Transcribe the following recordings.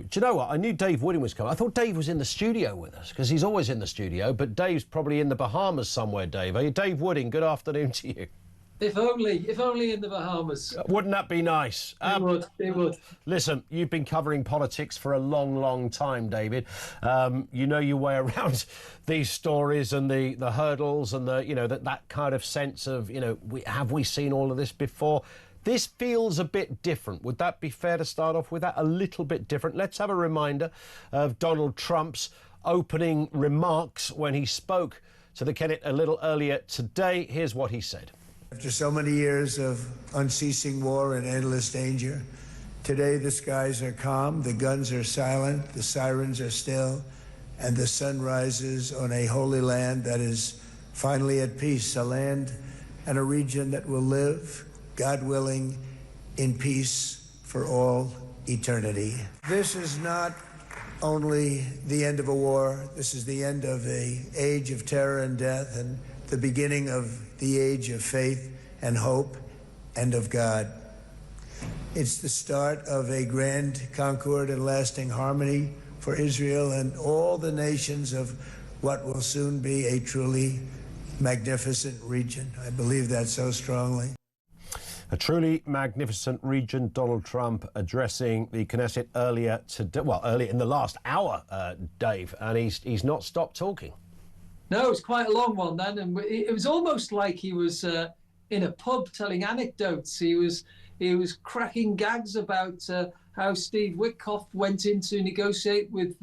Do you know what? I knew Dave Wooding was coming. I thought Dave was in the studio with us, because he's always in the studio, but Dave's probably in the Bahamas somewhere, Dave. Are you? Dave Wooding, good afternoon to you. If only in the Bahamas. Wouldn't that be nice? It would. Listen, you've been covering politics for a long, long time, David. You know your way around these stories and the hurdles and that kind of sense of, have we seen all of this before? This feels a bit different. Would that be fair to start off with that? A little bit different. Let's have a reminder of Donald Trump's opening remarks when he spoke to the Knesset a little earlier today. Here's what he said. After so many years of unceasing war and endless danger, today the skies are calm, the guns are silent, the sirens are still, and the sun rises on a holy land that is finally at peace, a land and a region that will live, God willing, in peace for all eternity. This is not only the end of a war, this is the end of an age of terror and death and the beginning of the age of faith and hope and of God. It's the start of a grand concord and lasting harmony for Israel and all the nations of what will soon be a truly magnificent region. I believe that so strongly. A truly magnificent region. Donald Trump addressing the Knesset earlier in the last hour, Dave, and he's not stopped talking. No, it's quite a long one then, and it was almost like he was in a pub telling anecdotes. He was cracking gags about how Steve Witkoff went in to negotiate with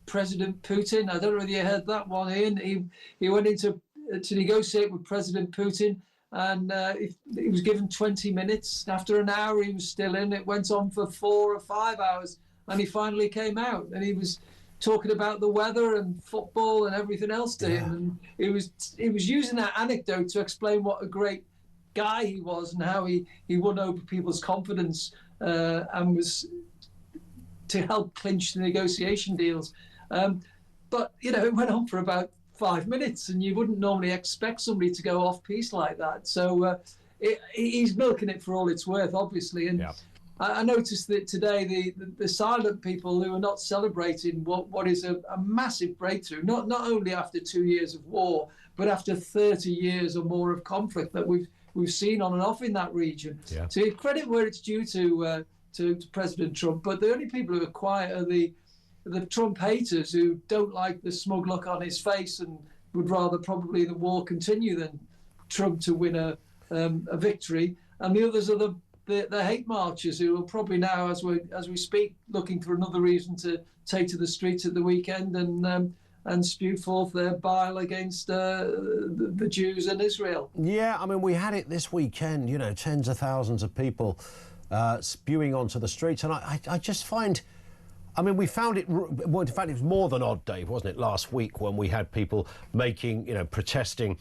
President Putin. I don't know whether you heard that one, Ian. He went in to negotiate with President Putin, and he was given 20 minutes. After an hour, he was still in. It went on for 4 or 5 hours, and he finally came out, and he was talking about the weather and football and everything else to him, and he was using that anecdote to explain what a great guy he was and how he won over people's confidence and was to help clinch the negotiation deals. But it went on for about 5 minutes, and you wouldn't normally expect somebody to go off piece like that. So he's milking it for all it's worth, obviously. And I noticed that today the silent people who are not celebrating what is a massive breakthrough, not only after 2 years of war, but after 30 years or more of conflict that we've seen on and off in that region. Yeah. So credit where it's due to President Trump, but the only people who are quiet are the Trump haters who don't like the smug look on his face and would rather probably the war continue than Trump to win a victory. And the others are the hate marchers who are probably now, as we speak, looking for another reason to take to the streets at the weekend and spew forth their bile against the Jews and Israel. Yeah, I mean, we had it this weekend, tens of thousands of people spewing onto the streets. And I just find, we found it, well, in fact, it was more than odd, Dave, wasn't it, last week when we had people protesting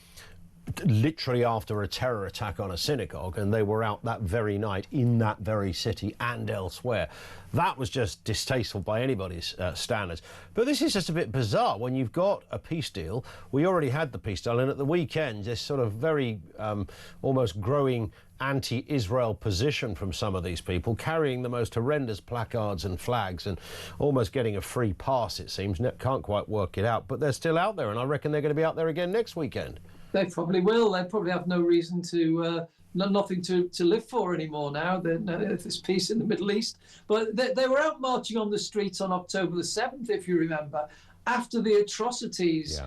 literally after a terror attack on a synagogue, and they were out that very night in that very city and elsewhere. That was just distasteful by anybody's standards. But this is just a bit bizarre when you've got a peace deal. We already had the peace deal, and at the weekend, this sort of very almost growing anti-Israel position from some of these people, carrying the most horrendous placards and flags and almost getting a free pass, it seems. Can't quite work it out, but they're still out there, and I reckon they're going to be out there again next weekend. They probably will. They probably have no reason to, nothing to live for anymore now. If there's peace in the Middle East. But they were out marching on the streets on October the 7th, if you remember, after the atrocities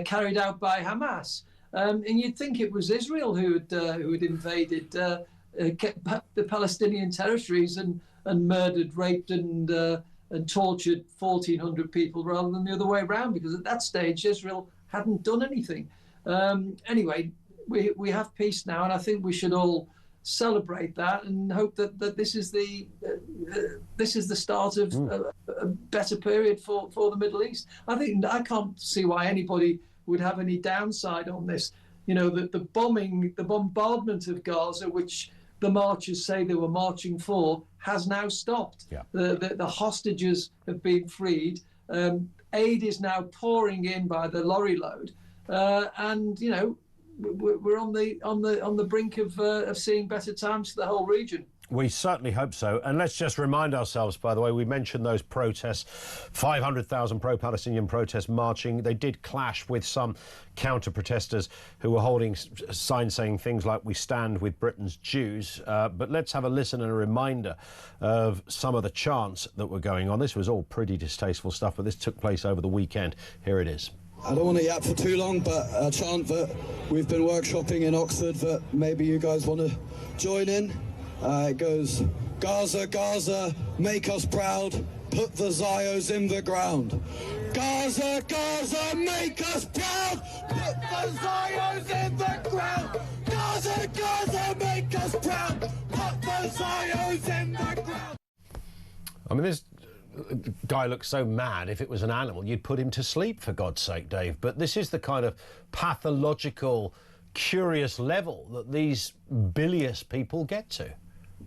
carried out by Hamas. And you'd think it was Israel who had invaded the Palestinian territories and murdered, raped and tortured 1,400 people rather than the other way around, because at that stage Israel hadn't done anything. Anyway, we have peace now, and I think we should all celebrate that and hope that this is the start of a better period for the Middle East. I can't see why anybody would have any downside on this. The bombardment of Gaza, which the marchers say they were marching for, has now stopped. Yeah. The hostages have been freed. Aid is now pouring in by the lorry load. And we're on the brink of seeing better times for the whole region. We certainly hope so. And let's just remind ourselves, by the way, we mentioned those protests, 500,000 pro-Palestinian protests marching. They did clash with some counter-protesters who were holding signs saying things like, "We stand with Britain's Jews." But let's have a listen and a reminder of some of the chants that were going on. This was all pretty distasteful stuff, but this took place over the weekend. Here it is. I don't want to yap for too long, but a chant that we've been workshopping in Oxford that maybe you guys want to join in. It goes, "Gaza, Gaza, make us proud, put the Zios in the ground. Gaza, Gaza, make us proud, put the Zios in the ground. Gaza, Gaza, make us proud, put the Zios in the ground." I mean, this guy looks so mad. If it was an animal, you'd put him to sleep, for God's sake, Dave. But this is the kind of pathological, curious level that these bilious people get to.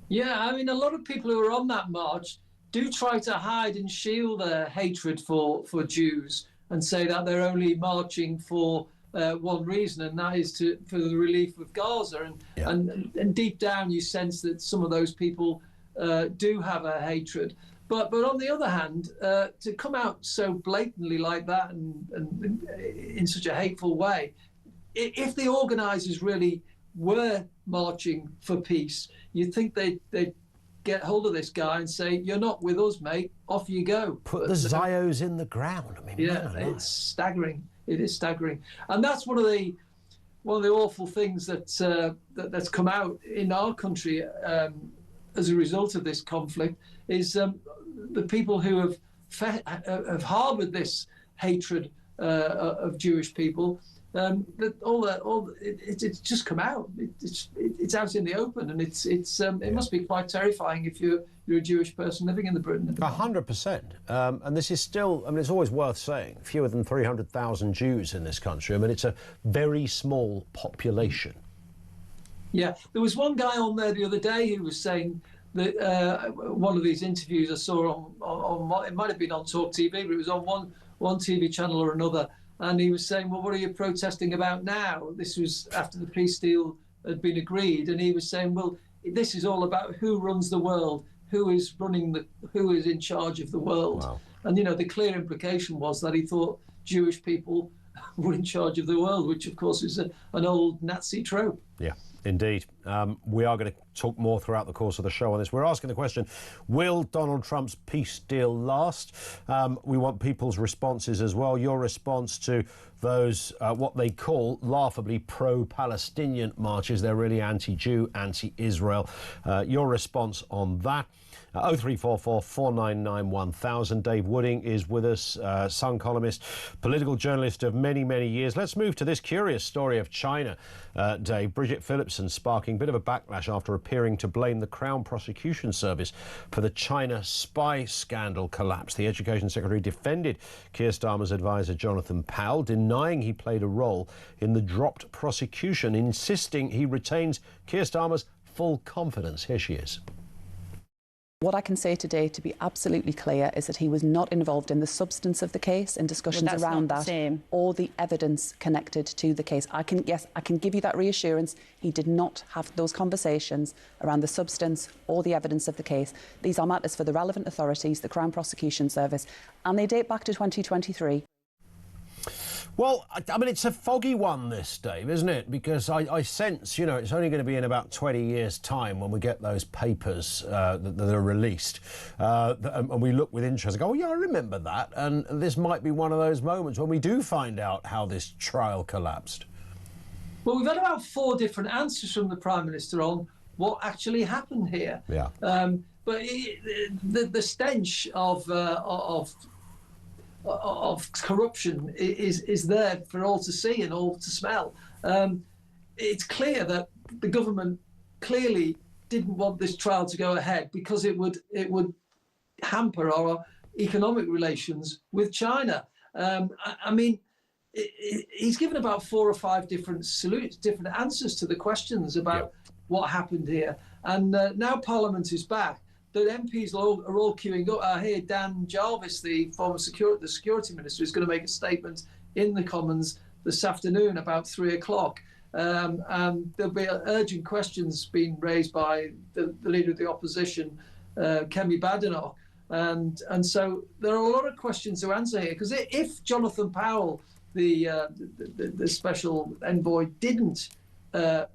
Yeah, I mean, a lot of people who are on that march do try to hide and shield their hatred for Jews and say that they're only marching for one reason, and that is for the relief of Gaza. And deep down, you sense that some of those people do have a hatred. But on the other hand, to come out so blatantly like that and in such a hateful way, if the organisers really were marching for peace, you'd think they'd get hold of this guy and say, "You're not with us, mate. Off you go." Put the Zios in the ground. I mean, yeah, it's staggering. It is staggering, and that's one of the awful things that's come out in our country as a result of this conflict is the people who have harboured this hatred of Jewish people. It's just come out. It's out in the open, and it must be quite terrifying if you're a Jewish person living in the Britain. 100%. And this is still, I mean, it's always worth saying, fewer than 300,000 Jews in this country. I mean, it's a very small population. Yeah, there was one guy on there the other day who was saying that one of these interviews I saw on it might have been on TalkTV, but it was on one TV channel or another. And he was saying, "Well, what are you protesting about now?" This was after the peace deal had been agreed. And he was saying, "Well, this is all about who runs the world, who is in charge of the world." Wow. And, the clear implication was that he thought Jewish people were in charge of the world, which, of course, is an old Nazi trope. Yeah, indeed. We are going to talk more throughout the course of the show on this. We're asking the question, will Donald Trump's peace deal last? We want people's responses as well. Your response to those, what they call laughably pro-Palestinian marches. They're really anti-Jew, anti-Israel. Your response on that. 0344 499 1000. Dave Wooding is with us, Sun columnist, political journalist of many, many years. Let's move to this curious story of China, Dave. Bridget Phillipson sparking a bit of a backlash after appearing to blame the Crown Prosecution Service for the China spy scandal collapse. The Education Secretary defended Keir Starmer's advisor Jonathan Powell, denying he played a role in the dropped prosecution, insisting he retains Keir Starmer's full confidence. Here she is. What I can say today, to be absolutely clear, is that he was not involved in the substance of the case and discussions around that, or the evidence connected to the case. I can give you that reassurance. He did not have those conversations around the substance or the evidence of the case. These are matters for the relevant authorities, the Crown Prosecution Service, and they date back to 2023. Well, I mean, it's a foggy one, this, Dave, isn't it? Because I sense, it's only going to be in about 20 years' time when we get those papers that are released. And we look with interest and go, "Oh, yeah, I remember that." And this might be one of those moments when we do find out how this trial collapsed. Well, we've had about 4 different answers from the Prime Minister on what actually happened here. Yeah. But the stench of corruption is there for all to see and all to smell. It's clear that the government clearly didn't want this trial to go ahead because it would hamper our economic relations with China. I mean, he's given about 4 or 5 different answers to the questions about what happened here. And now Parliament is back. The MPs are all queuing up. I hear Dan Jarvis, the former security minister, is going to make a statement in the Commons this afternoon about 3 o'clock. And there'll be urgent questions being raised by the leader of the opposition, Kemi Badenoch. And so there are a lot of questions to answer here, because if Jonathan Powell, the special envoy, didn't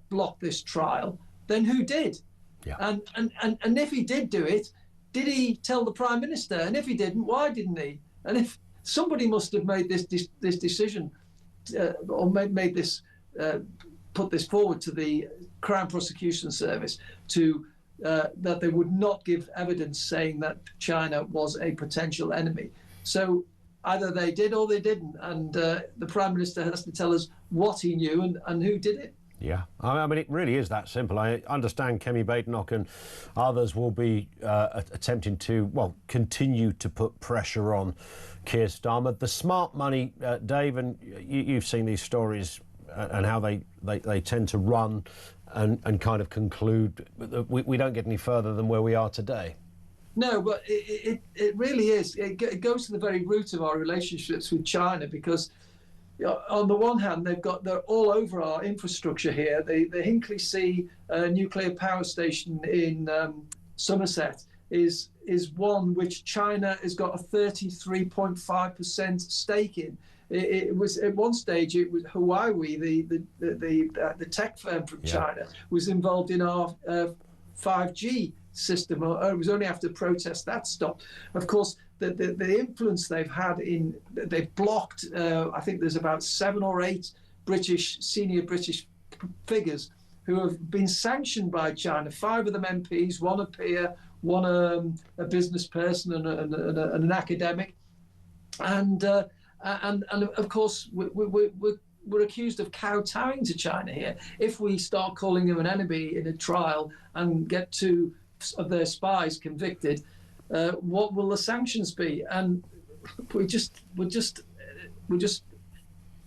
block this trial, then who did? Yeah. And if he did do it, did he tell the Prime Minister? And if he didn't, why didn't he? And if somebody must have made this decision, or made this, put this forward to the Crown Prosecution Service to that they would not give evidence saying that China was a potential enemy. So either they did or they didn't, and the Prime Minister has to tell us what he knew and who did it. Yeah, I mean, it really is that simple. I understand Kemi Badenoch and others will be attempting to, well, continue to put pressure on Keir Starmer. The smart money, Dave, and you've seen these stories and how they tend to run and kind of conclude that we don't get any further than where we are today. No, but it really is. It goes to the very root of our relationships with China, because on the one hand, they're all over our infrastructure here. The Hinkley C nuclear power station in Somerset is one which China has got a 33.5% stake in. It was at one stage, it was Huawei, the tech firm from China, was involved in our 5G system. It was only after protest that stopped. Of course, the influence they've had they've blocked, I think there's about 7 or 8 senior British figures who have been sanctioned by China. 5 of them MPs, 1 a peer, 1 a business person and an academic. And of course, we're accused of kowtowing to China here. If we start calling them an enemy in a trial and get 2 of their spies convicted, what will the sanctions be? And we're just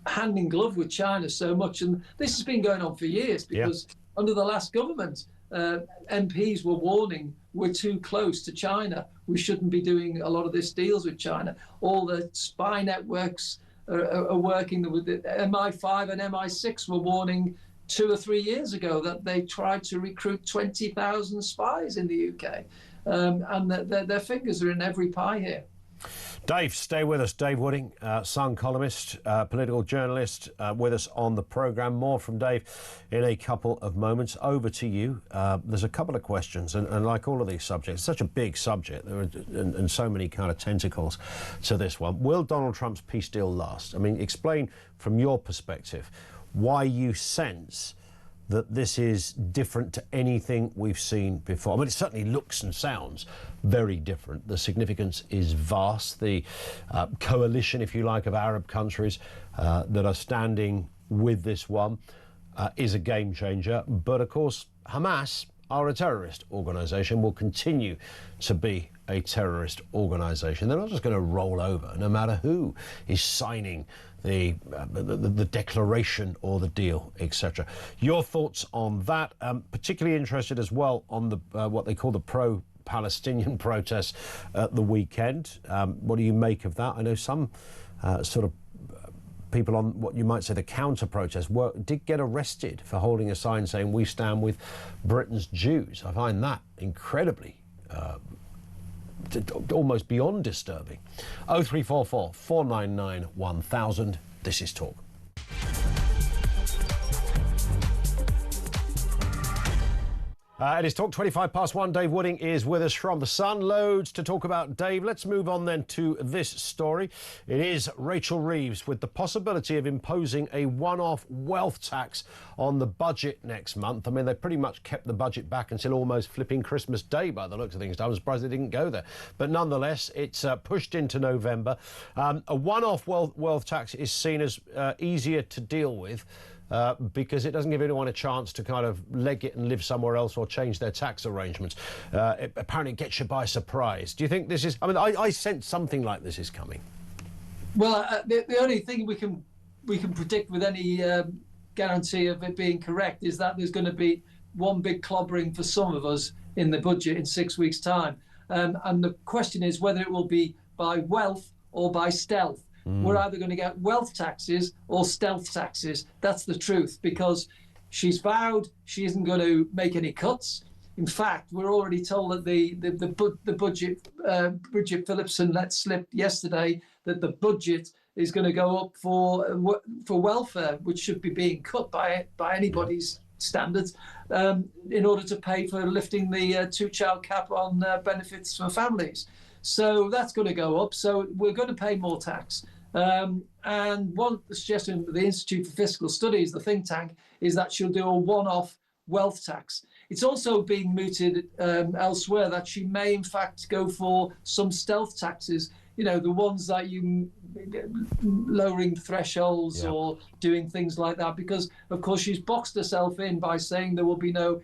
hand in glove with China so much, and this has been going on for years, because under the last government, MPs were warning we're too close to China. We shouldn't be doing a lot of these deals with China. All the spy networks are working with the MI5 and MI6 were warning 2 or 3 years ago that they tried to recruit 20,000 spies in the UK. And their fingers are in every pie here. Dave, stay with us. Dave Wooding, Sun columnist, political journalist, with us on the programme. More from Dave in a couple of moments. Over to you. There's a couple of questions, and like all of these subjects, it's such a big subject, there are, and so many kind of tentacles to this one. Will Donald Trump's peace deal last? I mean, explain from your perspective why you sense that this is different to anything we've seen before. I mean, it certainly looks and sounds very different. The significance is vast. The coalition, if you like, of Arab countries that are standing with this one is a game changer. But of course, Hamas are a terrorist organisation, will continue to be a terrorist organisation. They're not just going to roll over, no matter who is signing the declaration or the deal, etc. Your thoughts on that? Particularly interested as well on the what they call the pro-Palestinian protests at the weekend. What do you make of that? I know some sort of people on what you might say the counter-protest did get arrested for holding a sign saying "We stand with Britain's Jews." I find that incredibly almost beyond disturbing. 0344 499 1000. This is Talk. It is Talk 1. Dave Wooding is with us from The Sun. Loads to talk about, Dave. Let's move on then to this story. It is Rachel Reeves with the possibility of imposing a one-off wealth tax on the budget next month. I mean, they pretty much kept the budget back until almost flipping Christmas Day by the looks of things. I'm surprised they didn't go there. But nonetheless, it's pushed into November. A one-off wealth tax is seen as easier to deal with. Because it doesn't give anyone a chance to kind of leg it and live somewhere else or change their tax arrangements. It apparently gets you by surprise. Do you think this is... I mean, I sense something like this is coming. Well, the only thing we can predict with any guarantee of it being correct is that there's going to be one big clobbering for some of us in the budget in 6 weeks' time. And the question is whether it will be by wealth or by stealth. We're either going to get wealth taxes or stealth taxes. That's the truth, because She's vowed she isn't going to make any cuts. In fact, we're already told that the budget, Bridget Phillipson let slip yesterday that the budget is going to go up for welfare, which should be being cut by anybody's standards, in order to pay for lifting the two-child cap on benefits for families. So that's going to go up. So we're going to pay more tax. And one suggestion of the Institute for Fiscal Studies, the think tank, is that she'll do a one-off wealth tax. It's also being mooted elsewhere that she may, in fact, go for some stealth taxes. You know, the ones that you lowering thresholds or doing things like that, because, of course, she's boxed herself in by saying there will be no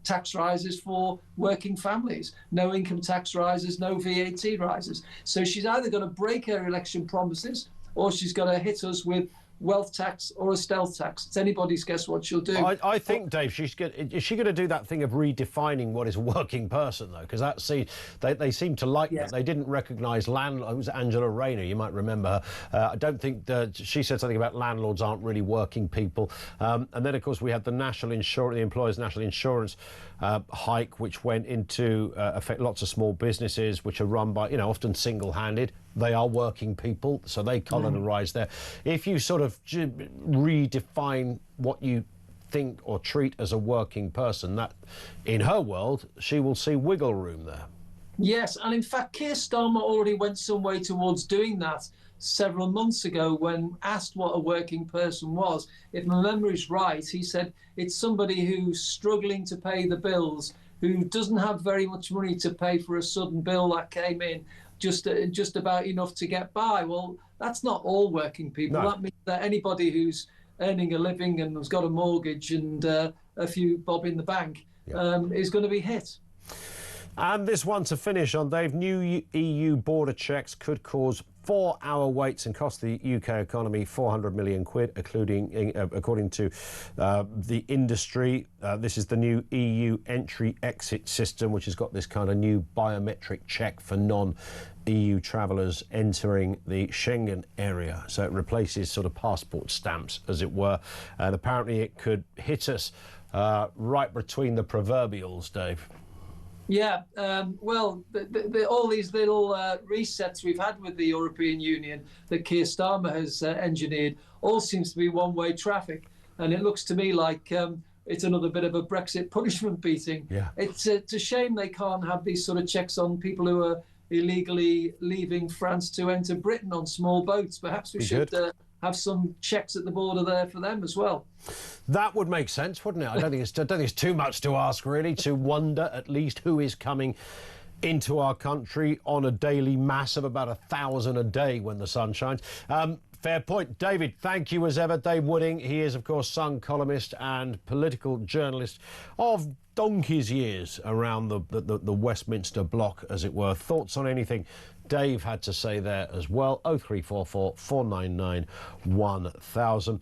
tax rises for working families, no income tax rises, no VAT rises. So she's either going to break her election promises or she's going to hit us with wealth tax or a stealth tax. It's anybody's guess what she'll do. I think, Dave, is she going to do that thing of redefining what is a working person, though? Because they seem to like that. They didn't recognise landlord. It was Angela Rayner, you might remember her. I don't think she said something about landlords aren't really working people. And then, of course, we had the the employers' national insurance hike, which went into affect lots of small businesses, which are run by, often single-handed. They are working people, so they colonize there. If you sort of redefine what you think or treat as a working person, that, in her world, she will see wiggle room there. Yes, and in fact, Keir Starmer already went some way towards doing that several months ago when asked what a working person was. If my memory's right, he said it's somebody who's struggling to pay the bills, who doesn't have very much money to pay for a sudden bill that came in, just about enough to get by. Well, that's not all working people. No. That means that anybody who's earning a living and has got a mortgage and a few bob in the bank is going to be hit. And this one to finish on, Dave. New EU border checks could cause 4-hour waits and cost the UK economy 400 million quid, according to the industry. This is the new EU entry-exit system, which has got this kind of new biometric check for non-EU travellers entering the Schengen area. So it replaces sort of passport stamps, as it were. And apparently it could hit us right between the proverbials, Dave. Yeah, well, all these little resets we've had with the European Union that Keir Starmer has engineered all seems to be one-way traffic. And it looks to me like it's another bit of a Brexit punishment beating. Yeah. It's a shame they can't have these sort of checks on people who are illegally leaving France to enter Britain on small boats. Perhaps we should have some checks at the border there for them as well. That would make sense, wouldn't it? I don't think it's too much to ask, really, to wonder at least who is coming into our country on a daily mass of about 1,000 a day when the sun shines. Fair point. David, thank you as ever. Dave Wooding, he is, of course, Sun columnist and political journalist of donkey's years around the Westminster block, as it were. Thoughts on anything Dave had to say there as well? 0344 499 1000.